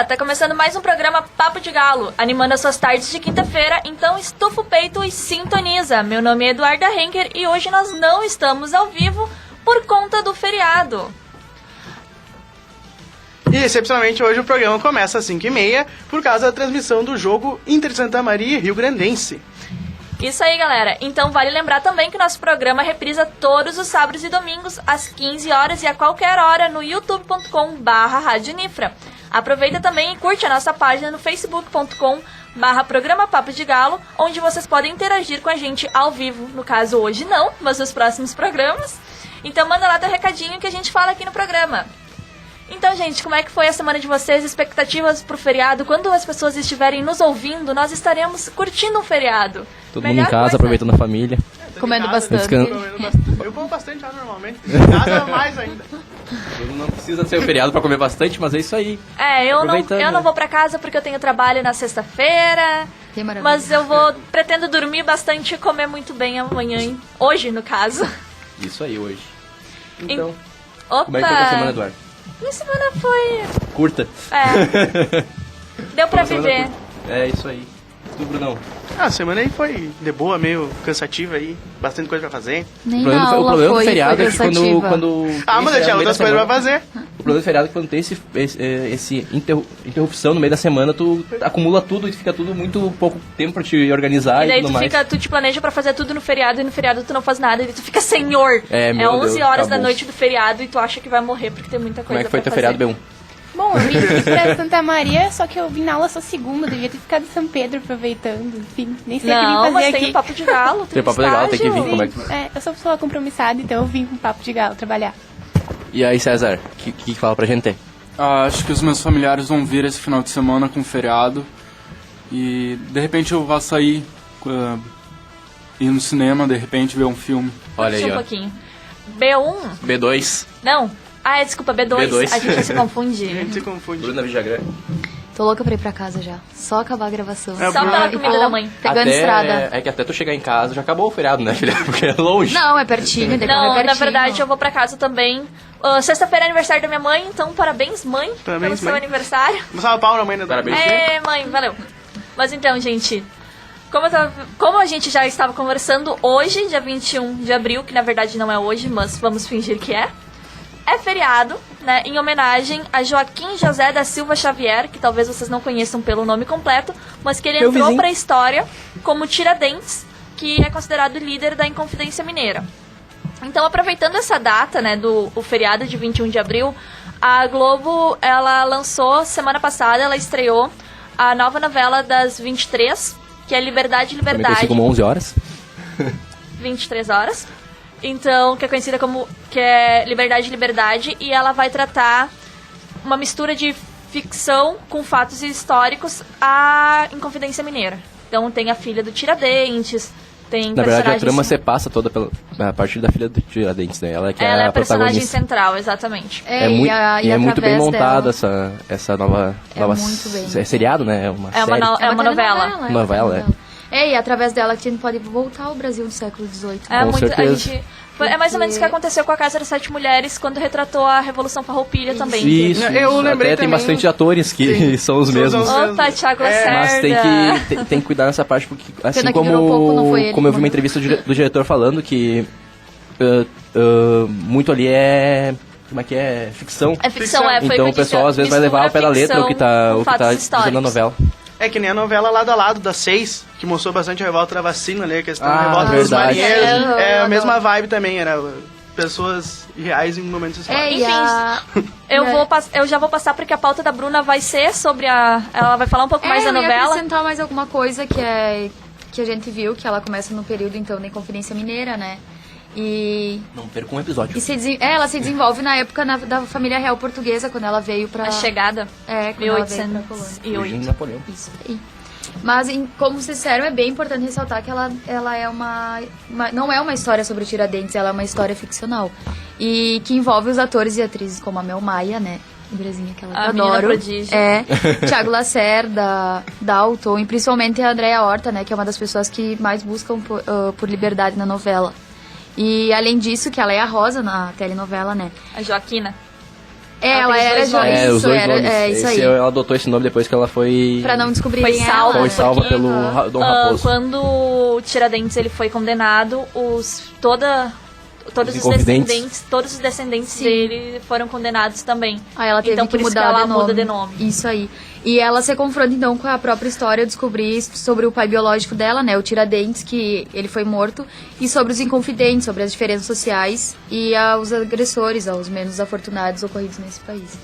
galera, tá começando mais um programa Papo de Galo, animando as suas tardes de quinta-feira, então estufa o peito e sintoniza. Meu nome é Eduarda Henker e hoje nós não estamos ao vivo por conta do feriado. E excepcionalmente hoje o programa começa às 5h30 por causa da transmissão do jogo Inter Santa Maria e Rio Grandense. Isso aí, galera. Então vale lembrar também que nosso programa reprisa todos os sábados e domingos às 15 horas e a qualquer hora no youtube.com/radionifra. Aproveita também e curte a nossa página no facebook.com/programa Papo de Galo, onde vocês podem interagir com a gente ao vivo. No caso, hoje não, mas nos próximos programas. Então manda lá teu recadinho que a gente fala aqui no programa. Então, gente, como é que foi a semana de vocês? Expectativas pro feriado? Quando as pessoas estiverem nos ouvindo, nós estaremos curtindo um feriado. Todo mundo em casa, aproveitando a família. Comendo bastante. Eu como bastante já normalmente. Em casa mais ainda. Não precisa ser o feriado pra comer bastante, mas é isso aí. Eu não vou pra casa porque eu tenho trabalho na sexta-feira. Mas pretendo dormir bastante e comer muito bem amanhã. Hoje, no caso. Isso aí, hoje. Então, Opa! como é que foi a tua semana, Eduardo? Minha semana foi... Curta. Deu pra viver. É, isso aí. Tu, Brunão? A semana aí foi de boa, meio cansativa aí. Bastante coisa pra fazer. Nem O problema do feriado é que cansativa. quando Mas eu tinha outras coisas pra fazer. O problema do feriado é que quando tem esse interrupção no meio da semana, tu acumula tudo e fica tudo muito pouco tempo pra te organizar E daí tudo mais. tu te planeja pra fazer tudo no feriado e no feriado tu não faz nada. E tu fica senhor. É 11 Deus, horas da acabou. noite do feriado e tu acha que vai morrer porque tem muita Como coisa é que foi pra teu fazer. feriado, B1? Bom, eu vim pra Santa Maria, só que eu vim na aula só segunda, devia ter ficado em São Pedro aproveitando, enfim, nem sei o que vim Não, fazer mas aqui. tem papo de galo. Tem papo legal, tem que vir. estágio. Como é que... Eu sou pessoa compromissada, então eu vim com papo de galo trabalhar. E aí, César, o que fala pra gente? Acho que os meus familiares vão vir esse final de semana com feriado. E de repente eu vou sair, ir no cinema, de repente ver um filme. Olha aí, Só um ó. pouquinho. B1? B2, Não. Desculpa, B2. B2. A gente se confunde. A gente se confunde. Bruna Vijagrã. Tô louca pra ir pra casa já, só acabar a gravação. É, Só pela comida da mãe. Pegando estrada. É que até tu chegar em casa já acabou o feriado, né, filha? Porque é longe. Não, é pertinho, é Não, pertinho. na verdade eu vou pra casa também. Sexta-feira é aniversário da minha mãe, então parabéns, mãe, Parabéns, pelo seu mãe. aniversário. Vamos salvar pau na mãe, né? Parabéns. Mãe, valeu. Mas então, gente, como a gente já estava conversando hoje, dia 21 de abril, que na verdade não é hoje, mas vamos fingir que é feriado, né, em homenagem a Joaquim José da Silva Xavier, que talvez vocês não conheçam pelo nome completo, mas que ele Meu entrou vizinho. para a história como Tiradentes, que é considerado líder da Inconfidência Mineira. Então, aproveitando essa data, né, o feriado de 21 de abril, a Globo, ela lançou, semana passada, ela estreou a nova novela das 23, que é Liberdade, Também conhecido Liberdade, como 11 horas. 23 horas. Então, que é conhecida como Liberdade, Liberdade, e ela vai tratar uma mistura de ficção com fatos históricos a Inconfidência Mineira. Então, tem a filha do Tiradentes, tem Na verdade, a personagens... trama se passa toda a partir da filha do Tiradentes, né? Ela que Ela é é a personagem protagonista. central, exatamente. É muito bem montada dela. essa nova muito bem. É seriado, né? É uma série. É uma novela. Novela, E através dela que a gente pode voltar ao Brasil do século XVIII. Com certeza. É mais ou menos o que aconteceu com a Casa das Sete Mulheres quando retratou a Revolução Farroupilha também. Isso, Eu lembrei até tem também- bastante atores que são os mesmos. Opa, Thiago Lacerda. Mas tem que cuidar nessa parte, porque assim Pena que durou pouco, não foi ele como eu vi que uma mandou. entrevista do diretor falando que muito ali é... Como é que é? Ficção. É ficção, foi Então que o pessoal às vezes vai levar ao pé da letra o que tá dizendo na novela. É que nem a novela Lado a Lado, das 6, que mostrou bastante a revolta da vacina, né? A questão da Ah, revolta dos verdade. marinheiros. É a Eu mesma adoro. vibe também, era pessoas reais em momentos históricos. Enfim, eu já vou passar porque a pauta da Bruna vai ser sobre ela vai falar um pouco mais da Eu ia novela. acrescentar mais alguma coisa que a gente viu, que ela começa no período, então, da Inconfidência Mineira, né? E Não perca um episódio. ela se desenvolve na época da família real portuguesa, quando ela veio pra... A chegada, quando ela veio pra colônia. 1808. Virgínia Napoleão. Isso aí. Mas, como vocês disseram, é bem importante ressaltar que ela é não é uma história sobre o Tiradentes, ela é uma história ficcional. E que envolve os atores e atrizes como a Mel Maia, né? Lembrazinha que ela A eu menina adoro. prodígio. Thiago Lacerda, Dalton e principalmente a Andréa Horta, né? Que é uma das pessoas que mais buscam por liberdade na novela. E além disso, que ela é a Rosa na telenovela, né? A Joaquina. Ela fez era dois já nomes. É, os dois nomes. isso aí. Ela adotou esse nome depois que ela foi... Pra não descobrir Foi salva, Foi salva porque, pelo Dom Raposo. quando o Tiradentes ele foi condenado, todos Os os descendentes dele foram condenados também. Aí ela teve então, que por isso mudar que ela de nome. muda de nome. Isso aí. E ela se confronta, então, com a própria história, descobrir sobre o pai biológico dela, né? O Tiradentes, que ele foi morto. E sobre os inconfidentes, sobre as diferenças sociais e aos agressores, aos menos afortunados ocorridos nesse país.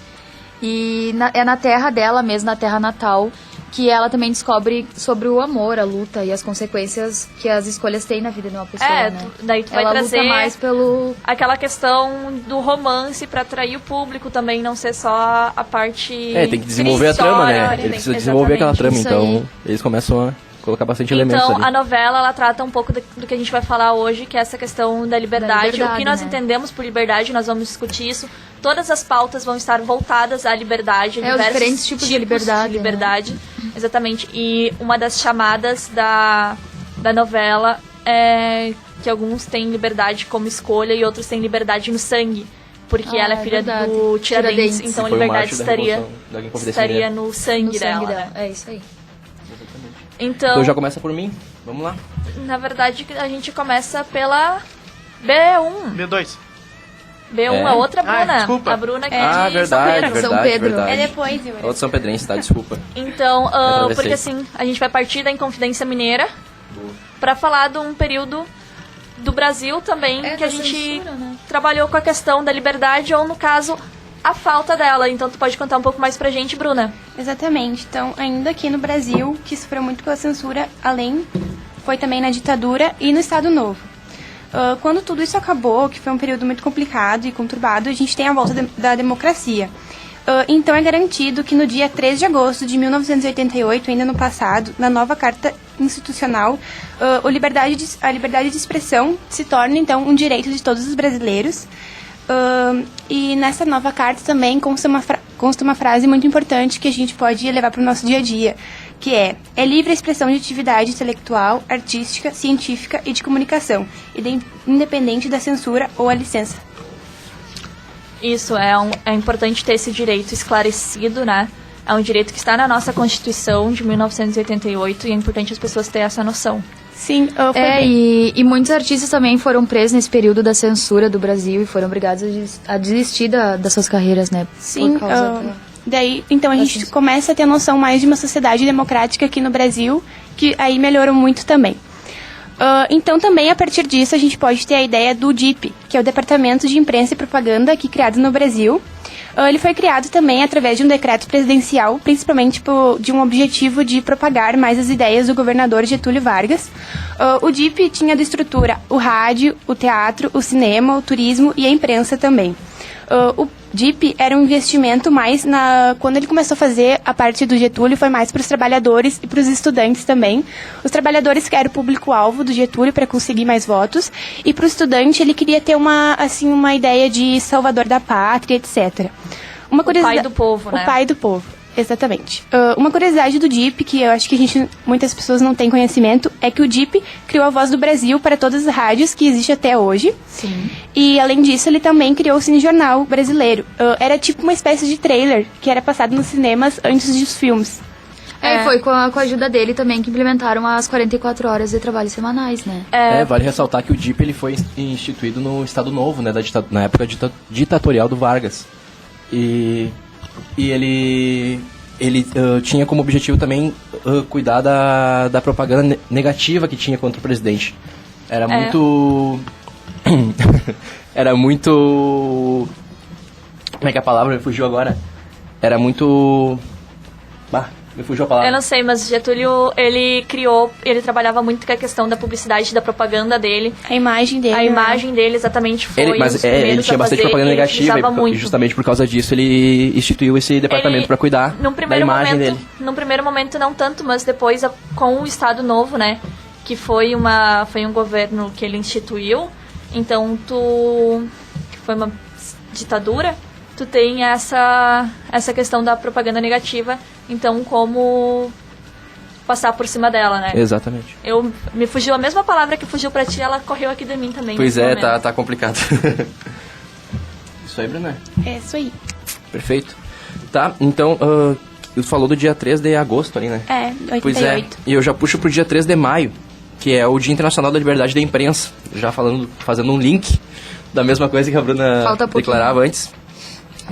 E é na terra dela mesmo, na terra natal, que ela também descobre sobre o amor, a luta e as consequências que as escolhas têm na vida de uma pessoa, né? Daí tu vai Ela trazer luta mais pelo... aquela questão do romance pra atrair o público também, não ser só a parte Tem que desenvolver a trama, né? Ele precisa desenvolver aquela trama, Isso então aí. eles começam a colocar bastante elementos Então, ali. a novela, ela trata um pouco do que a gente vai falar hoje, que é essa questão da liberdade. liberdade, O que nós né? entendemos por liberdade, nós vamos discutir isso. Todas as pautas vão estar voltadas à liberdade. Os diferentes tipos de liberdade. Exatamente. E uma das chamadas da novela é que alguns têm liberdade como escolha e outros têm liberdade no sangue. Porque ela é filha verdade. do Tiradentes, Tiradentes. então a Foi o liberdade marco da estaria, Revolução da Inconfidência estaria Mineira. no sangue, no sangue dela. dela. É isso aí. Então, Então já começa por mim. Vamos lá. na verdade, a gente começa pela B1. B2. B1 É? a outra Bruna. desculpa. A Bruna que é Ah, de verdade, São Pedro. verdade, São Pedro. verdade. É depois, Yuri. Outro São Pedrense, tá? Desculpa. Então, atravessei. porque assim, a gente vai partir da Inconfidência Mineira pra falar de um período do Brasil também que a da gente censura, né? trabalhou com a questão da liberdade ou, no caso, a falta dela. Então, tu pode contar um pouco mais pra gente, Bruna? Exatamente. Então, ainda aqui no Brasil, que sofreu muito pela censura, além, foi também na ditadura e no Estado Novo. Quando tudo isso acabou, que foi um período muito complicado e conturbado, a gente tem a volta da democracia. Então é garantido que no dia 3 de agosto de 1988, ainda no passado, na nova Carta Institucional, a liberdade de expressão se torna, então, um direito de todos os brasileiros. E nessa nova carta também consta uma frase muito importante que a gente pode levar para o nosso dia a dia, que é livre a expressão de atividade intelectual, artística, científica e de comunicação, independente da censura ou a licença. Isso, é importante ter esse direito esclarecido, né? É um direito que está na nossa Constituição de 1988 e é importante as pessoas terem essa noção. Sim, foi bem. E muitos artistas também foram presos nesse período da censura do Brasil e foram obrigados a desistir das suas carreiras, né? Sim, Por causa daí, então a gente começa a ter noção mais de uma sociedade democrática aqui no Brasil, que aí melhorou muito também. Então também a partir disso a gente pode ter a ideia do DIP, que é o Departamento de Imprensa e Propaganda aqui criado no Brasil. Ele foi criado também através de um decreto presidencial, principalmente de um objetivo de propagar mais as ideias do governador Getúlio Vargas. O DIP tinha de estrutura o rádio, o teatro, o cinema, o turismo e a imprensa também. O DIP era um investimento mais quando ele começou a fazer a parte do Getúlio, foi mais para os trabalhadores e para os estudantes também. Os trabalhadores que eram o público-alvo do Getúlio para conseguir mais votos, e para o estudante ele queria ter uma ideia de salvador da pátria, etc. O pai do povo, né? O pai do povo, exatamente. Uma curiosidade do DIP, que eu acho que muitas pessoas não têm conhecimento, é que o DIP criou a Voz do Brasil para todas as rádios que existe até hoje. Sim. E, além disso, ele também criou o Cinejornal brasileiro. Era tipo uma espécie de trailer que era passado nos cinemas antes dos filmes. Foi com a ajuda dele também que implementaram as 44 horas de trabalho semanais, né? Vale ressaltar que o DIP ele foi instituído no Estado Novo, né, na época ditatorial do Vargas. E ele tinha como objetivo também cuidar da propaganda negativa que tinha contra o presidente. Era muito... Era muito... Como é que é a palavra? Me fugiu agora. Era muito... me fugiu a palavra. Eu não sei, mas Getúlio, ele trabalhava muito com a questão da publicidade, da propaganda dele. A imagem dele. A imagem dele exatamente foi Ele tinha bastante propaganda negativa e justamente por causa disso ele instituiu esse departamento para cuidar da imagem dele. Num primeiro momento não tanto, mas depois com o Estado Novo, né, que foi um governo que ele instituiu, então que foi uma ditadura, tu tem essa questão da propaganda negativa, então como passar por cima dela, né? Exatamente. Me fugiu a mesma palavra que fugiu pra ti, ela correu aqui de mim também. Pois nesse é, momento. tá complicado. Isso aí, Bruna. É isso aí. Perfeito. Tá, então, tu falou do dia 3 de agosto ali, né? 88. Pois é, e eu já puxo pro dia 3 de maio, que é o Dia Internacional da Liberdade da Imprensa. Já fazendo um link da mesma coisa que a Bruna Falta pouquinho. declarava antes.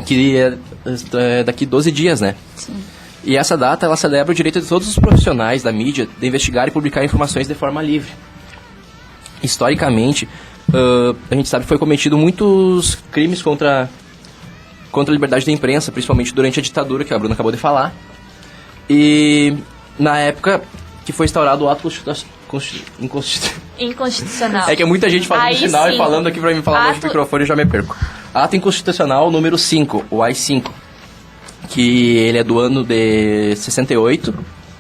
Que é daqui 12 dias, né? Sim. E essa data, ela celebra o direito de todos os profissionais da mídia de investigar e publicar informações de forma livre. Historicamente, a gente sabe que foi cometido muitos crimes contra a liberdade da imprensa, principalmente durante a ditadura, que a Bruna acabou de falar. E na época que foi instaurado o ato Inconstitucional. É que é muita gente fazendo Aí sinal sim. e falando aqui pra mim falar longe do microfone, eu já me perco. Ato Inconstitucional número 5, o AI-5, que ele é do ano de 68,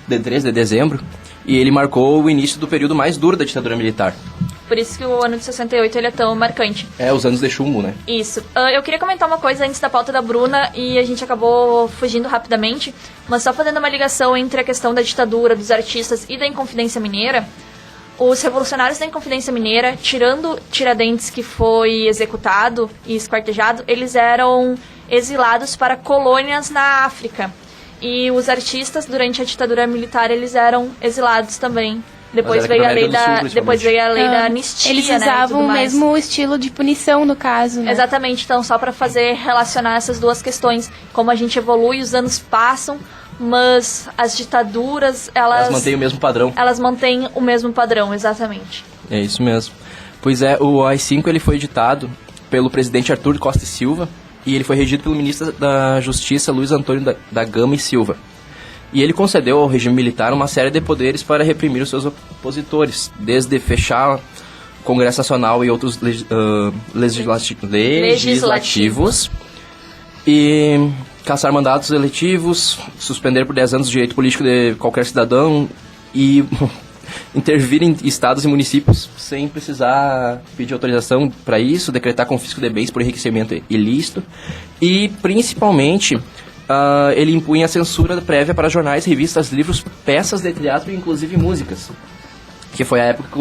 de 3 de dezembro, e ele marcou o início do período mais duro da ditadura militar. Por isso que o ano de 68 ele é tão marcante. É, os anos de chumbo, né? Isso. Eu queria comentar uma coisa antes da pauta da Bruna e a gente acabou fugindo rapidamente, mas só fazendo uma ligação entre a questão da ditadura, dos artistas e da Inconfidência Mineira. Os revolucionários da Inconfidência Mineira, tirando Tiradentes, que foi executado e esquartejado, eles eram exilados para colônias na África. E os artistas, durante a ditadura militar, eles eram exilados também. Depois veio a lei da anistia, Eles né, e usavam tudo o mais. mesmo estilo de punição, no caso, né? Exatamente, então só para fazer relacionar essas duas questões, como a gente evolui, os anos passam, mas as ditaduras, Elas mantêm o mesmo padrão. Elas mantêm o mesmo padrão, exatamente. É isso mesmo. Pois é, o AI-5 ele foi editado pelo presidente Arthur Costa e Silva e ele foi regido pelo ministro da Justiça Luiz Antônio da Gama e Silva. E ele concedeu ao regime militar uma série de poderes para reprimir os seus opositores, desde fechar o Congresso Nacional e outros legislativos, e caçar mandatos eletivos, suspender por 10 anos o direito político de qualquer cidadão e intervir em estados e municípios sem precisar pedir autorização para isso, decretar confisco de bens por enriquecimento ilícito e, principalmente, ele impunha a censura prévia para jornais, revistas, livros, peças de teatro e inclusive músicas. Que foi a época que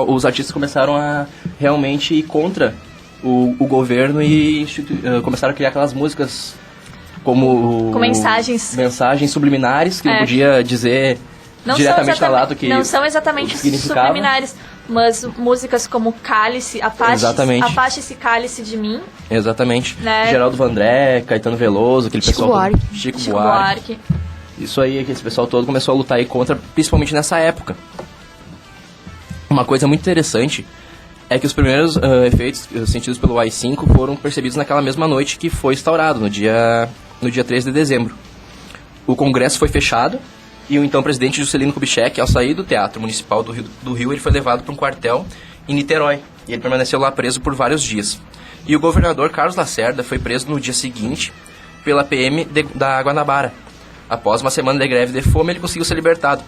os artistas começaram a realmente ir contra o governo e começaram a criar aquelas músicas com mensagens subliminares que não podia dizer diretamente falado que não são exatamente subliminares, mas músicas como Cálice, Afaste-se Cálice de Mim. Exatamente. Né? Geraldo Vandré, Caetano Veloso, aquele Chico pessoal... Buarque. Chico Buarque. Isso aí, que esse pessoal todo começou a lutar aí contra, principalmente nessa época. Uma coisa muito interessante é que os primeiros efeitos sentidos pelo AI-5 foram percebidos naquela mesma noite que foi instaurado, no dia 3 de dezembro. O Congresso foi fechado e o então presidente Juscelino Kubitschek, ao sair do Teatro Municipal do Rio, ele foi levado para um quartel em Niterói. E ele permaneceu lá preso por vários dias. E o governador Carlos Lacerda foi preso no dia seguinte pela PM da Guanabara. Após uma semana de greve de fome, ele conseguiu ser libertado.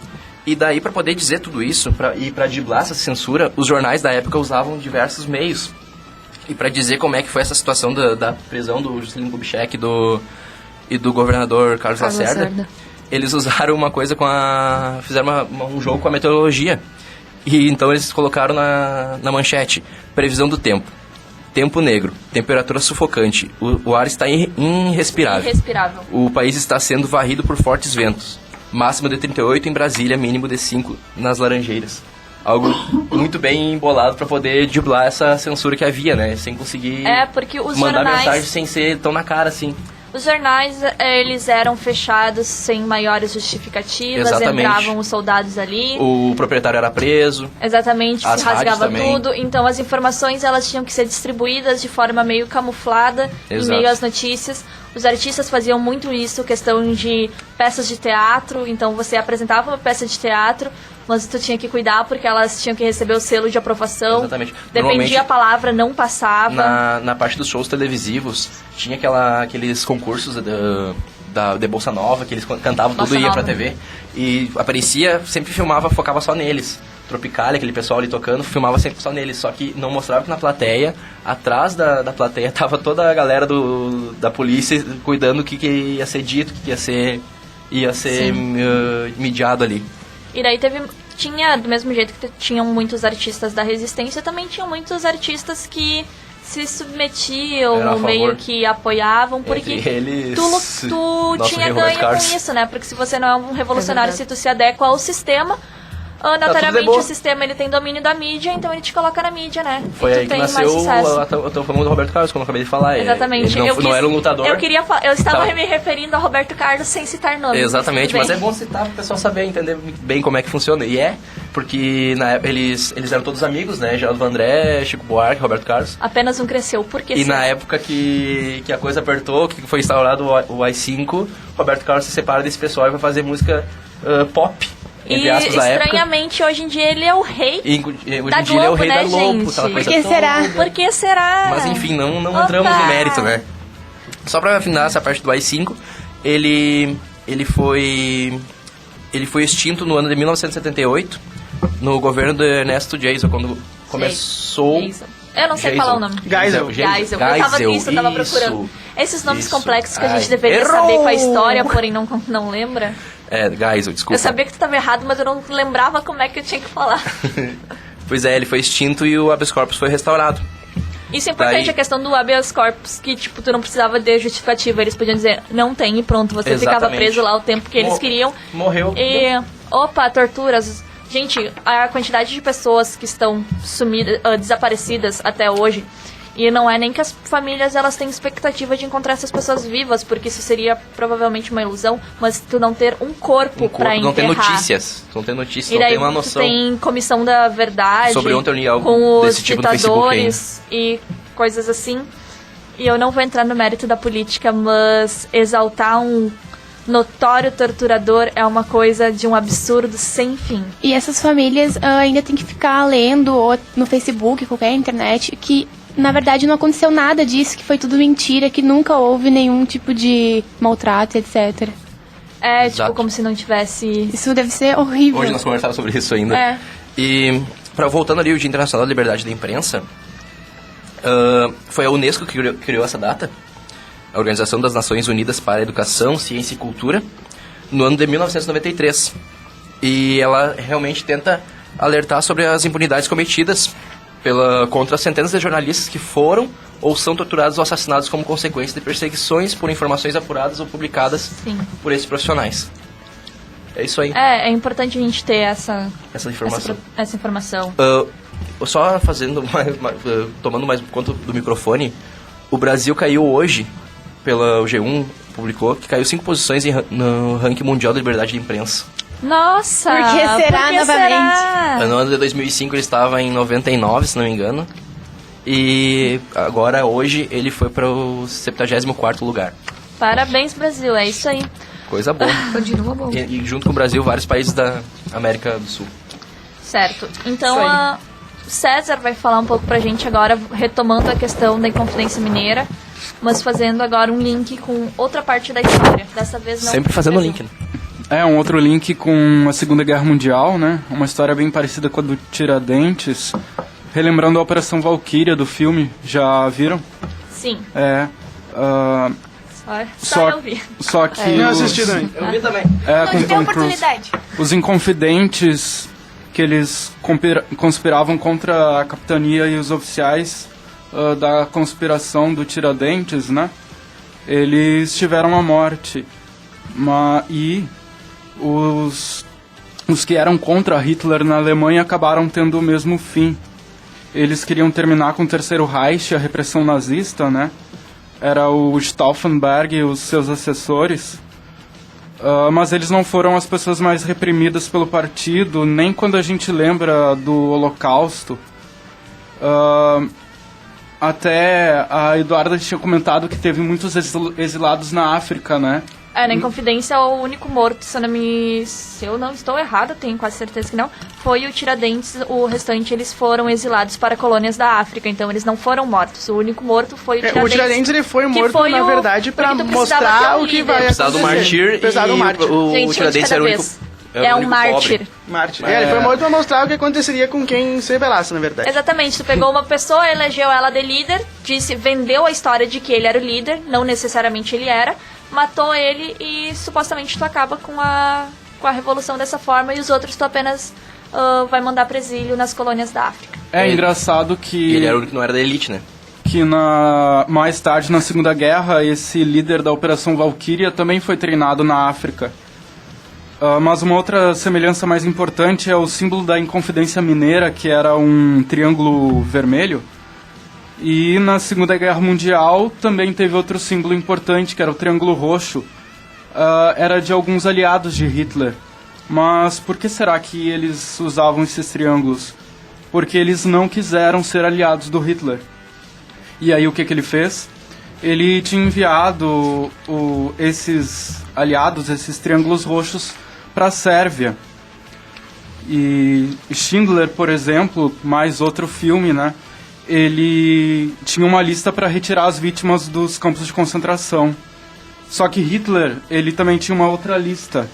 E daí, para poder dizer tudo isso, e para driblar essa censura, os jornais da época usavam diversos meios. E para dizer como é que foi essa situação da prisão do Juscelino Kubitschek e do governador Carlos Lacerda, eles usaram uma coisa fizeram um jogo com a meteorologia. E então eles colocaram na manchete: previsão do tempo. Tempo negro, temperatura sufocante, o ar está irrespirável. O país está sendo varrido por fortes ventos. Máximo de 38 em Brasília, mínimo de 5 nas Laranjeiras. Algo muito bem embolado para poder driblar essa censura que havia, né? Sem conseguir porque os mandar jornais... mensagem sem ser tão na cara, assim. Os jornais, eles eram fechados sem maiores justificativas. Exatamente. Entravam os soldados ali. O proprietário era preso. Exatamente, As se rasgava rádios também. tudo. Então as informações, elas tinham que ser distribuídas de forma meio camuflada, Exato. em meio às notícias. Os artistas faziam muito isso, questão de peças de teatro. Então você apresentava uma peça de teatro, mas tu tinha que cuidar porque elas tinham que receber o selo de aprovação. Exatamente. Dependia a palavra, não passava. Na parte dos shows televisivos, tinha aqueles concursos de Bolsa Nova, que eles cantavam tudo e ia pra TV. E aparecia, sempre filmava, focava só neles. Tropicalia, aquele pessoal ali tocando, filmava sempre só neles. Só que não mostrava que na plateia, atrás da plateia, tava toda a galera da polícia cuidando do que ia ser dito, o que ia ser mediado ali. E daí tinha, do mesmo jeito que tinham muitos artistas da resistência, também tinham muitos artistas que se submetiam, Era a favor. meio que apoiavam, porque Entre eles, tu nosso tinha rei ganho Roberto com Carlos. isso, né? Porque se você não é um revolucionário, se tu se adequa ao sistema, notoriamente boa. o sistema ele tem domínio da mídia, então ele te coloca na mídia, né? Foi e tu aí que tem mais nasceu sucesso. eu tô falando do Roberto Carlos, como eu acabei de falar. Exatamente. Ele não era um lutador. Eu estava Tava- me referindo a Roberto Carlos sem citar nomes. Exatamente, tudo mas bem. é bom citar pro pessoal saber, entender bem como é que funciona. E porque na época eles eram todos amigos, né? Geraldo Vandré, Chico Buarque, Roberto Carlos. Apenas um cresceu. Por que E será? na época que a coisa apertou, que foi instaurado o AI-5, Roberto Carlos se separa desse pessoal e vai fazer música pop, entre E aspas, da época. estranhamente, hoje em dia ele é o rei. E hoje da em dia ele é o Globo, rei né, da Globo, gente? aquela coisa Por que toda. será? Por que será? Mas enfim, não Opa! entramos no mérito, né? Só pra afinar essa parte do AI-5, ele foi extinto no ano de 1978, no governo do Ernesto Geisel, quando começou... Geisel. Eu não sei Geisel. falar o nome. Geisel. Geisel. Eu tava procurando. Esses nomes Isso. complexos que a gente Ai, deveria errou! saber com a história, porém não lembra. Geisel, desculpa. Eu sabia que tu tava errado, mas eu não lembrava como é que eu tinha que falar. Pois é, ele foi extinto e o habeas corpus foi restaurado. Isso é importante, Daí- a questão do habeas corpus, que, tipo, tu não precisava de justificativa. Eles podiam dizer, não tem, e pronto. Você ficava Exatamente. preso lá o tempo que eles Mo- queriam. Morreu. E, torturas. Gente, a quantidade de pessoas que estão sumidas, desaparecidas até hoje. E não é nem que as famílias elas têm expectativa de encontrar essas pessoas vivas, porque isso seria provavelmente uma ilusão, mas tu não ter um corpo pra não tem enterrar. notícias. Não tem notícias, E não daí tem uma tu noção. tem comissão da verdade Sobre ontem eu li algo com os desse tipo no Facebook ditadores e coisas assim. E eu não vou entrar no mérito da política, mas exaltar um notório torturador é uma coisa de um absurdo sem fim. E essas famílias ainda tem que ficar lendo ou no Facebook, qualquer internet, que na verdade não aconteceu nada disso, que foi tudo mentira, que nunca houve nenhum tipo de maltrato, etc. É, Exato. tipo, como se não tivesse... Isso deve ser horrível. Hoje nós conversávamos sobre isso ainda. É. E, voltando ali, o Dia Internacional da Liberdade da Imprensa, foi a Unesco que criou essa data, a Organização das Nações Unidas para a Educação, Ciência e Cultura, no ano de 1993. E ela realmente tenta alertar sobre as impunidades cometidas contra centenas de jornalistas que foram ou são torturados ou assassinados como consequência de perseguições por informações apuradas ou publicadas Sim. por esses profissionais. É isso aí, É importante a gente ter essa informação. essa informação. Só fazendo tomando mais conta do microfone, o Brasil caiu hoje, pela o G1 publicou, que caiu 5 posições no ranking mundial da liberdade de imprensa. Nossa! Por que será novamente? será? No ano de 2005 ele estava em 99, se não me engano. E agora, hoje, ele foi para o 74º lugar. Parabéns, Brasil, é isso aí. Coisa boa. Continua bom. E junto com o Brasil, vários países da América do Sul. Certo. Então, Isso aí. a César vai falar um pouco pra gente agora, retomando a questão da Inconfidência Mineira, mas fazendo agora um link com outra parte da história. Dessa vez não. Sempre fazendo link, né? Um outro link com a Segunda Guerra Mundial, né? Uma história bem parecida com a do Tiradentes. Relembrando a Operação Valkyria do filme, já viram? Sim. Só eu vi. Só que Não os, assisti também. Eu vi também. com Tem Tom Cruise. oportunidade. Os Inconfidentes, que eles conspiravam contra a capitania e os oficiais da conspiração do Tiradentes, né? Eles tiveram a morte. E os que eram contra Hitler na Alemanha acabaram tendo o mesmo fim. Eles queriam terminar com o Terceiro Reich, a repressão nazista, né? Era o Stauffenberg e os seus assessores. Mas eles não foram as pessoas mais reprimidas pelo partido, nem quando a gente lembra do Holocausto. Até a Eduarda tinha comentado que teve muitos exilados na África, né? Na Inconfidência, o único morto, se eu não estou errada, tenho quase certeza que não, foi o Tiradentes. O restante, eles foram exilados para colônias da África, então eles não foram mortos. O único morto foi o Tiradentes. O Tiradentes ele foi que morto, foi na verdade, pra porque tu precisava ter mostrar um o que líder. vai Precisava do acontecer. mártir Precisava do mártir. o Gente, um de Tiradentes cada era o único... vez. era É o um único mártir. pobre. Mártir. Ele foi morto pra mostrar o que aconteceria com quem se rebelasse, na verdade. Exatamente, tu pegou uma pessoa, elegeu ela de líder, vendeu a história de que ele era o líder, não necessariamente ele era, matou ele e supostamente tu acaba com a revolução dessa forma e os outros tu apenas vai mandar pra exílio nas colônias da África. É engraçado E que ele era o único que não era da elite, né? que mais tarde, na Segunda Guerra, esse líder da Operação Valkyria também foi treinado na África. Mas uma outra semelhança mais importante é o símbolo da Inconfidência Mineira, que era um triângulo vermelho. E na Segunda Guerra Mundial também teve outro símbolo importante, que era o triângulo roxo. Era de alguns aliados de Hitler. Mas por que será que eles usavam esses triângulos? Porque eles não quiseram ser aliados do Hitler. E aí o que ele fez? Ele tinha enviado esses aliados, esses triângulos roxos, para a Sérvia. E Schindler, por exemplo, mais outro filme, né? Ele tinha uma lista para retirar as vítimas dos campos de concentração. Só que Hitler, ele também tinha uma outra lista.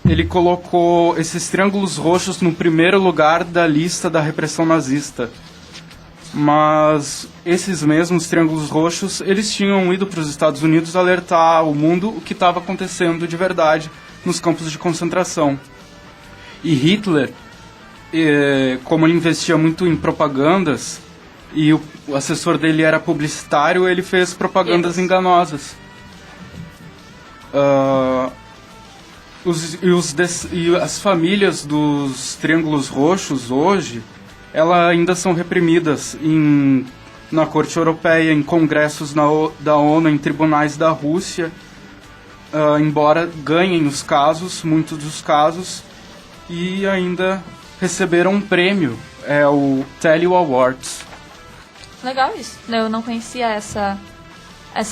Ele colocou esses triângulos roxos no primeiro lugar da lista da repressão nazista. Mas esses mesmos triângulos roxos, eles tinham ido para os Estados Unidos alertar o mundo o que estava acontecendo de verdade nos campos de concentração. E Hitler, como ele investia muito em propagandas, e o assessor dele era publicitário, ele fez propagandas enganosas. E as famílias dos triângulos roxos hoje, elas ainda são reprimidas na Corte Europeia, em congressos da ONU, em tribunais da Rússia, embora ganhem os casos, muitos dos casos, e ainda receberam um prêmio, o Teleo Awards. Legal isso. Eu não conhecia essa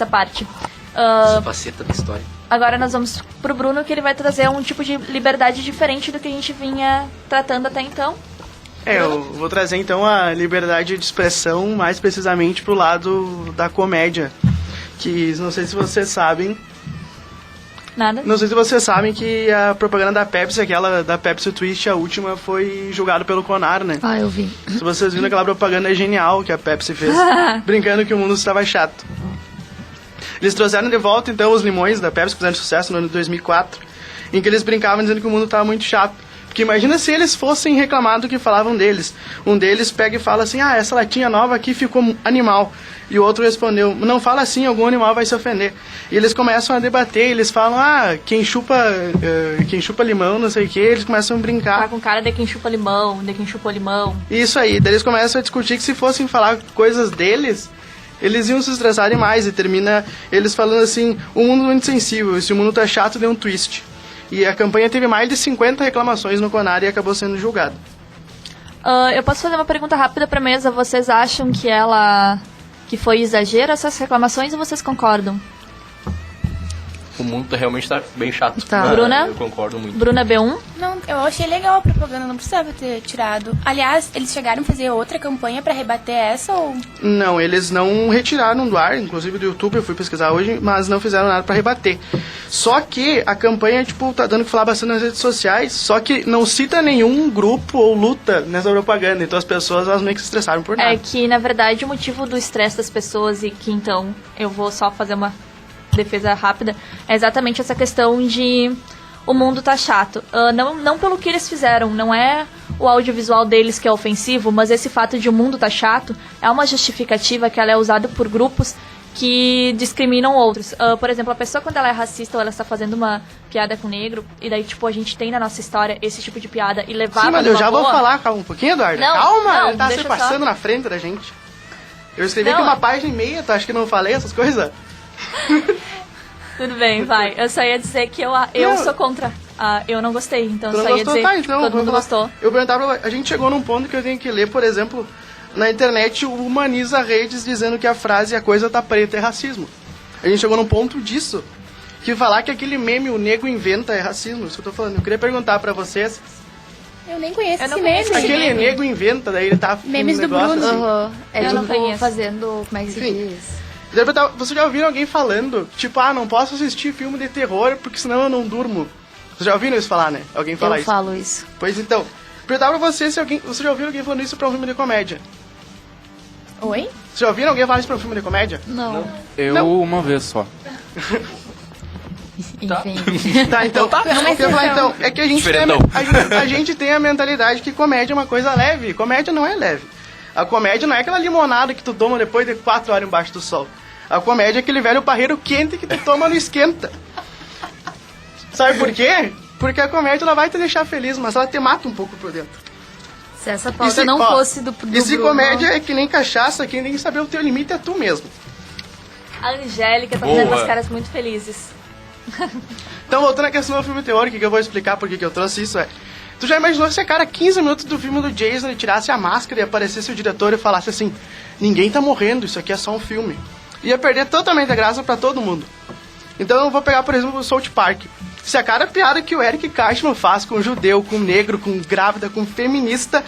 parte. Essa faceta da história. Agora nós vamos pro Bruno, que ele vai trazer um tipo de liberdade diferente do que a gente vinha tratando até então. Eu vou trazer então a liberdade de expressão, mais precisamente pro lado da comédia. Que não sei se vocês sabem. Nada? Não sei se vocês sabem que a propaganda da Pepsi, aquela da Pepsi Twist, a última, foi julgada pelo Conar, né? Eu vi. Se vocês viram aquela propaganda genial que a Pepsi fez, brincando que o mundo estava chato. Eles trouxeram de volta, então, os limões da Pepsi, que fizeram sucesso no ano de 2004, em que eles brincavam dizendo que o mundo estava muito chato. Porque imagina se eles fossem reclamar do que falavam deles. Um deles pega e fala assim, essa latinha nova aqui ficou animal. E o outro respondeu, não fala assim, algum animal vai se ofender. E eles começam a debater, eles falam, quem chupa limão, não sei o que, eles começam a brincar. Tá com cara de quem chupa limão, de quem chupou limão. Isso aí, daí eles começam a discutir que se fossem falar coisas deles, eles iam se estressar demais. E termina eles falando assim, o mundo é muito sensível, se o mundo tá chato, dê um twist. E a campanha teve mais de 50 reclamações no Conar e acabou sendo julgada. Eu posso fazer uma pergunta rápida pra mesa? Vocês acham que foi exagero essas reclamações ou vocês concordam? O mundo realmente tá bem chato. Tá. Bruna? Eu concordo muito. Bruna B1? Não, eu achei legal a propaganda, não precisava ter tirado. Aliás, eles chegaram a fazer outra campanha pra rebater essa ou... Não, eles não retiraram do ar, inclusive do YouTube, eu fui pesquisar hoje, mas não fizeram nada pra rebater. Só que a campanha, tá dando que falar bastante nas redes sociais, só que não cita nenhum grupo ou luta nessa propaganda, então as pessoas, elas meio que se estressaram por nada. É que, na verdade, o motivo do estresse das pessoas, e que, então, eu vou só fazer uma defesa rápida, é exatamente essa questão de o mundo tá chato. Não pelo que eles fizeram, não é o audiovisual deles que é ofensivo, mas esse fato de o mundo tá chato é uma justificativa que ela é usada por grupos que discriminam outros. Por exemplo, a pessoa quando ela é racista ou ela está fazendo uma piada com negro, e daí, a gente tem na nossa história esse tipo de piada e levar Sim, mas eu já boa... vou falar, calma um pouquinho, Eduardo. Não, calma, ele tá se deixa passando só. na frente da gente. Eu escrevi Não, aqui uma página e meia, tu acha que eu não falei essas coisas? Tudo bem, vai. Eu só ia dizer que eu Não. sou contra. Eu não gostei, então Tu eu não só ia gostou? dizer Tá, então, que todo vamos mundo lá. gostou. Eu perguntava, a gente chegou num ponto que eu tenho que ler, por exemplo, na internet, o Humaniza Redes dizendo que a frase a coisa tá preta é racismo. A gente chegou num ponto disso, que falar que aquele meme o nego inventa é racismo, isso que eu tô falando. Eu queria perguntar pra vocês, Eu nem conheço Eu não esse conheço meme. esse aquele meme. nego inventa, daí ele tá... Memes um do negócio Bruno. assim. É Eu não tipo conheço. fazendo, como é que se Enfim. diz? Eu ia perguntar, vocês já ouviram alguém falando, tipo, não posso assistir filme de terror porque senão eu não durmo? Vocês já ouviram isso falar, né? Alguém falar Eu isso? falo isso. Pois então, perguntar pra vocês se vocês já ouviram alguém falando isso pra um filme de comédia? Oi? Vocês já ouviram alguém falar isso pra um filme de comédia? Não. Eu Não. uma vez só. Enfim. Tá, então, eu queria falar, então, é que a gente, Diferentão. a gente tem a mentalidade que comédia é uma coisa leve. Comédia não é leve. A comédia não é aquela limonada que tu toma depois de 4 horas embaixo do sol. A comédia é aquele velho parreiro quente que tu toma no esquenta. Sabe por quê? Porque a comédia ela vai te deixar feliz, mas ela te mata um pouco por dentro. Se essa pauta não fosse do E se Bruno... comédia é que nem cachaça, quem tem que saber o teu limite é tu mesmo. A Angélica tá fazendo umas caras muito felizes. Então, voltando à questão do filme teórico, que eu vou explicar por que eu trouxe isso, tu já imaginou se a cada 15 minutos do filme do Jason ele tirasse a máscara e aparecesse o diretor e falasse assim, ninguém tá morrendo, isso aqui é só um filme. Ia perder totalmente a graça pra todo mundo. Então eu vou pegar, por exemplo, o South Park. Se a cada piada que o Eric Cartman faz com judeu, com negro, com grávida, com feminista,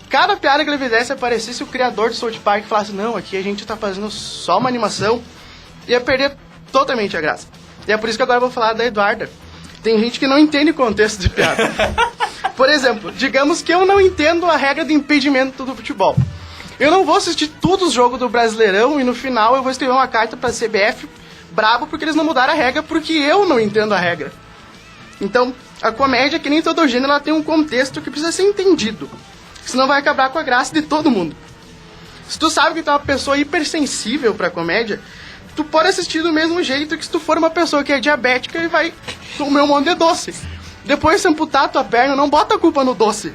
cada piada que ele fizesse aparecesse o criador do South Park e falasse, não, aqui a gente tá fazendo só uma animação, ia perder totalmente a graça. E é por isso que agora eu vou falar da Eduarda. Tem gente que não entende o contexto de piada. Por exemplo, digamos que eu não entendo a regra de impedimento do futebol. Eu não vou assistir todos os jogos do Brasileirão e no final eu vou escrever uma carta pra CBF bravo porque eles não mudaram a regra porque eu não entendo a regra. Então, a comédia, que nem todo gênero, ela tem um contexto que precisa ser entendido. Senão vai acabar com a graça de todo mundo. Se tu sabe que tu é uma pessoa hipersensível pra comédia, tu pode assistir do mesmo jeito que se tu for uma pessoa que é diabética e vai comer um monte de doce. Depois de amputar a tua perna, não bota a culpa no doce.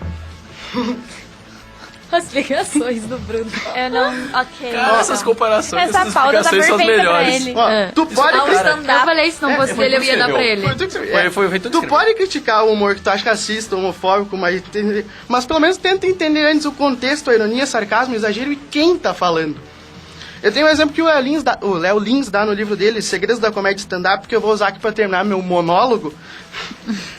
As ligações do Bruno. Eu não... Ok. Cara, essas comparações, Essa essas pauta tá explicações são as perfeita pra melhores. ele. Ó, tu pode... Ao stand-up. Eu falei, se não fosse dele, eu ia dar pra ele. Foi o Rei Tu pode criticar o humor que tu acha racista, homofóbico, mas pelo menos tenta entender antes o contexto, a ironia, sarcasmo, exagero e quem tá falando. Eu tenho um exemplo que o Léo Lins dá no livro dele, Segredos da Comédia Stand-Up, que eu vou usar aqui pra terminar meu monólogo.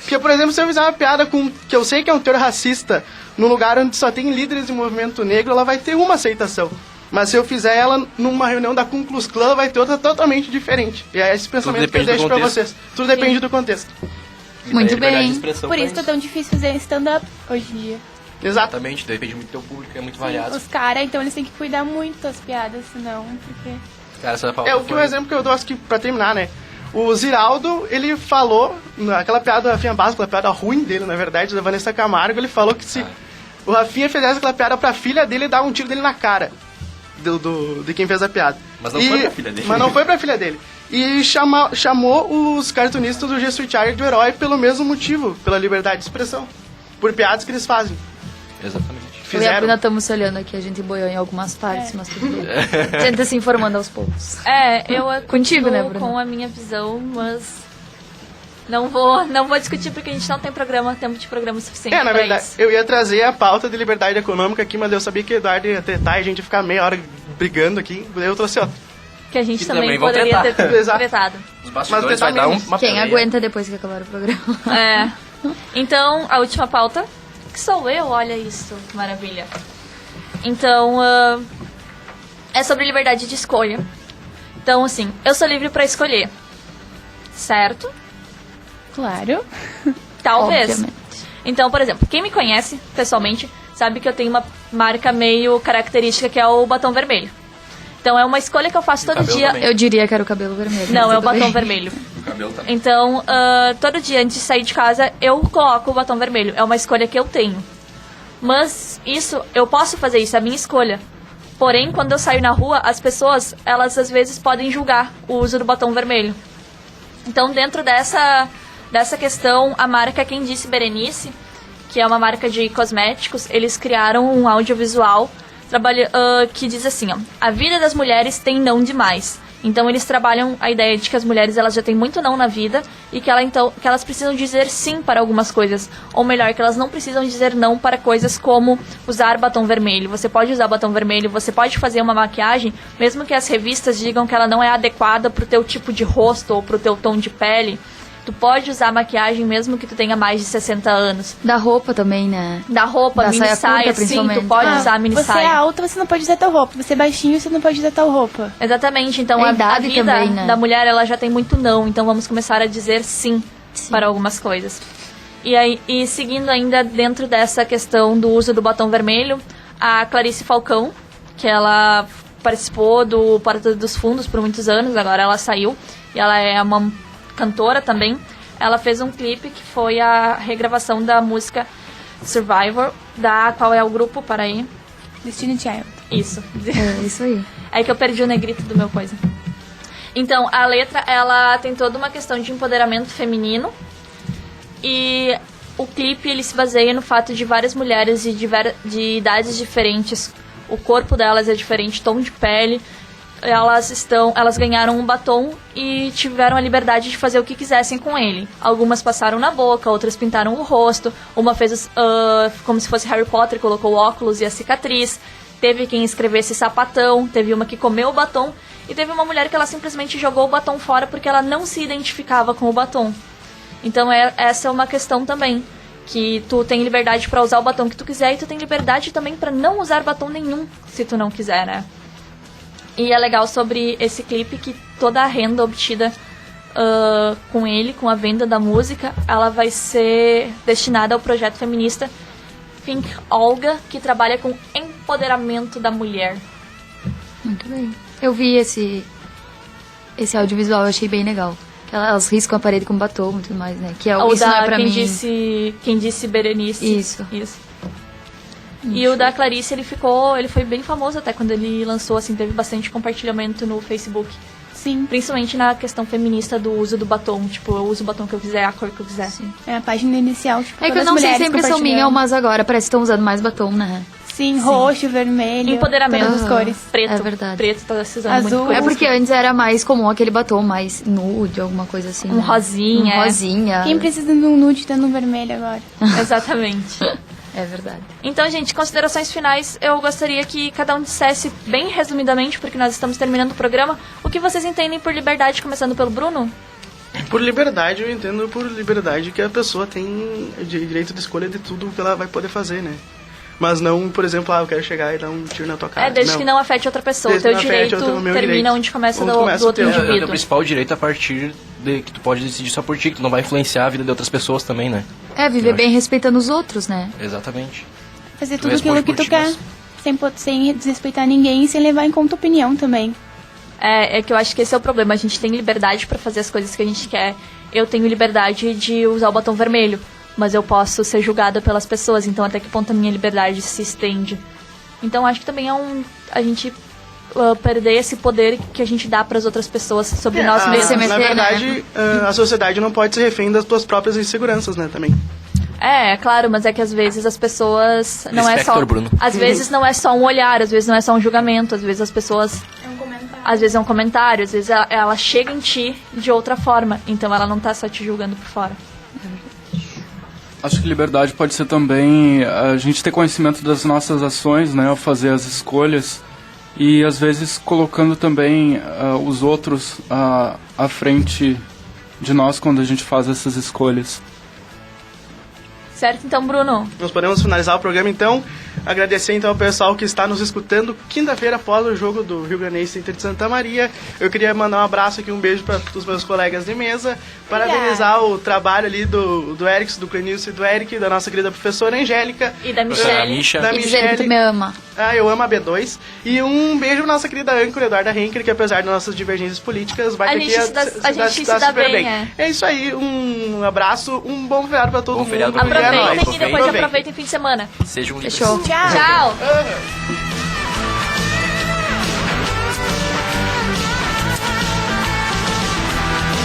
Porque, por exemplo, se eu fizer uma piada que eu sei que é um teor racista, num lugar onde só tem líderes de movimento negro, ela vai ter uma aceitação. Mas se eu fizer ela numa reunião da Ku Klux Klan, vai ter outra totalmente diferente. E é esse pensamento que eu deixo pra vocês. Tudo depende do contexto. Muito bem. Por isso tá tão difícil fazer stand-up hoje em dia. Exato. Exatamente, depende muito do teu público, é muito variado. Os caras, então, eles têm que cuidar muito das piadas, senão... Porque... Cara, essa pauta É o que o exemplo que eu dou aqui pra terminar, né? O Ziraldo, ele falou, aquela piada do Rafinha Bastos, aquela piada ruim dele, na verdade, da Vanessa Camargo, ele falou que se o Rafinha fizesse aquela piada pra filha dele, dar um tiro dele na cara de quem fez a piada. Mas não foi pra filha dele. Mas não foi pra filha dele. E chamou os cartunistas do G Street Art do herói pelo mesmo motivo, pela liberdade de expressão. Por piadas que eles fazem. Exatamente. Eu e a Bruna estamos se olhando aqui, a gente boiou em algumas partes, mas tudo bem. Tenta se informando aos poucos. Eu Contigo, né, continuo Bruna? com a minha visão, mas não vou discutir porque a gente não tem tempo de programa suficiente na pra verdade, isso. eu ia trazer a pauta de liberdade econômica aqui, mas eu sabia que o Eduardo ia tretar e a gente ia ficar meia hora brigando aqui, daí eu trouxe outra. Que a gente Que também também vão poderia ter tretar. Exato. tretado. Os bastidores Mas vai dar menos. uma Quem peleia. aguenta depois que acabar o programa? É. Então, a última pauta, que sou eu, olha isso, que maravilha. Então, é sobre liberdade de escolha. Então, assim, eu sou livre pra escolher, certo? Claro. Talvez. Obviamente. Então, por exemplo, quem me conhece pessoalmente sabe que eu tenho uma marca meio característica que é o batom vermelho. Então, é uma escolha que eu faço todo cabelo dia. também. Eu diria que era o cabelo vermelho. Não, mas é o tudo batom bem. vermelho. O cabelo também. Então, todo dia antes de sair de casa, eu coloco o batom vermelho. É uma escolha que eu tenho. Mas isso, eu posso fazer isso, é a minha escolha. Porém, quando eu saio na rua, as pessoas, elas às vezes podem julgar o uso do batom vermelho. Então, dentro dessa questão, a marca Quem Disse Berenice, que é uma marca de cosméticos, eles criaram um audiovisual que diz assim, ó, a vida das mulheres tem não demais. Então eles trabalham a ideia de que as mulheres elas já têm muito não na vida e que elas precisam dizer sim para algumas coisas. Ou melhor, que elas não precisam dizer não para coisas como usar batom vermelho. Você pode usar batom vermelho, você pode fazer uma maquiagem, mesmo que as revistas digam que ela não é adequada pro teu tipo de rosto ou pro teu tom de pele. Tu pode usar maquiagem mesmo que tu tenha mais de 60 anos. Da roupa também, né? Da roupa, Da mini saia saia, curta, sim, tu principalmente. pode usar mini Você saia. é alta, você não pode usar tal roupa. Você é baixinho, você não pode usar tal roupa. Exatamente, então A a idade vida também, né? da mulher ela já tem muito não, então vamos começar a dizer sim, para algumas coisas. E seguindo ainda dentro dessa questão do uso do batom vermelho, a Clarice Falcão, que ela participou do Porta dos Fundos por muitos anos, agora ela saiu, e ela é uma cantora também. Ela fez um clipe que foi a regravação da música Survivor, da qual é o grupo, para aí. Destiny Child. Isso. É isso aí. É que eu perdi o negrito do meu coisa. Então, a letra, ela tem toda uma questão de empoderamento feminino. E o clipe, ele se baseia no fato de várias mulheres de idades diferentes. O corpo delas é diferente, tom de pele. Elas ganharam um batom e tiveram a liberdade de fazer o que quisessem com ele. Algumas passaram na boca, outras pintaram o rosto. Uma fez como se fosse Harry Potter, colocou o óculos e a cicatriz. Teve quem escrevesse sapatão, teve uma que comeu o batom. E teve uma mulher que ela simplesmente jogou o batom fora porque ela não se identificava com o batom. Então essa é uma questão também. Que tu tem liberdade pra usar o batom que tu quiser e tu tem liberdade também pra não usar batom nenhum, se tu não quiser, né? E é legal sobre esse clipe que toda a renda obtida com ele, com a venda da música, ela vai ser destinada ao projeto feminista Think Olga, que trabalha com empoderamento da mulher. Muito bem. Eu vi esse audiovisual, eu achei bem legal. Que elas riscam a parede com batom e tudo mais, né? Que é O isso da não é pra quem mim. disse Berenice. Isso. E o da Clarice, ele foi bem famoso até quando ele lançou, assim, teve bastante compartilhamento no Facebook. Sim. Principalmente na questão feminista do uso do batom. Tipo, eu uso o batom que eu quiser, a cor que eu quiser. Sim. É a página inicial, tipo, É que eu todas não as sei se mulheres é impressão minha, compartilhando. mas agora parece que estão usando mais batom, né? Sim, roxo, vermelho. Empoderamento. Todas as cores. Preto. É verdade. Preto tá se usando Azul. muito. É porque antes era mais comum aquele batom mais nude, alguma coisa assim. Um né? rosinha, Um é. rosinha. Quem precisa de um nude tá no vermelho agora. Exatamente. É verdade. Então, gente, considerações finais. Eu gostaria que cada um dissesse bem resumidamente, porque nós estamos terminando o programa, o que vocês entendem por liberdade, começando pelo Bruno? Por liberdade, eu entendo por liberdade que a pessoa tem direito de escolha de tudo que ela vai poder fazer, né? Mas não, por exemplo, eu quero chegar e dar um tiro na tua cara. Desde que não afete outra pessoa. O Desde teu que não afete direito o meu termina direito. onde começa Onde do começa o outro teu. É o indivíduo. principal direito a partir de que tu pode decidir só por ti, que tu não vai influenciar a vida de outras pessoas também, né? É, viver bem respeitando os outros, né? Exatamente. Fazer Tu tudo responde aquilo que por tu ti quer. mesmo. Sem desrespeitar ninguém e sem levar em conta a opinião também. É que eu acho que esse é o problema. A gente tem liberdade pra fazer as coisas que a gente quer. Eu tenho liberdade de usar o batom vermelho, mas eu posso ser julgada pelas pessoas. Então, até que ponto a minha liberdade se estende? Então, acho que também é a gente perder esse poder que a gente dá pras outras pessoas sobre nós mesmos. se meter, Na verdade, a sociedade não pode ser refém das tuas próprias inseguranças, né, também. É claro, mas é que às vezes as pessoas não é só. Lispector, Bruno. Às vezes não é só um olhar, às vezes não é só um julgamento, às vezes as pessoas. Às vezes é um comentário, às vezes ela chega em ti de outra forma. Então ela não tá só te julgando por fora. Acho que liberdade pode ser também a gente ter conhecimento das nossas ações, né, ao fazer as escolhas e às vezes colocando também os outros à frente de nós quando a gente faz essas escolhas. Certo, então, Bruno? Nós podemos finalizar o programa, então. Agradecer, então, ao pessoal que está nos escutando quinta-feira após o jogo do Rio Granense Inter de Santa Maria. Eu queria mandar um abraço aqui, um beijo para os meus colegas de mesa. Parabenizar o trabalho ali do Erickson, do Clenilson e do Eric, da nossa querida professora Angélica. E da Professora Michelle. Misha. Da E dizer que tu Michele. me ama. Eu amo a B2. E um beijo pra nossa querida âncora, Eduarda Henker, que apesar das nossas divergências políticas, vai A ter gente que se dá super bem, é. É isso aí, um abraço, um bom feriado pra todo Bom mundo. feriado pra E é nóis. Aproveitem e depois aproveitem o fim de semana. Sejam Fechou. Tchau! Ah.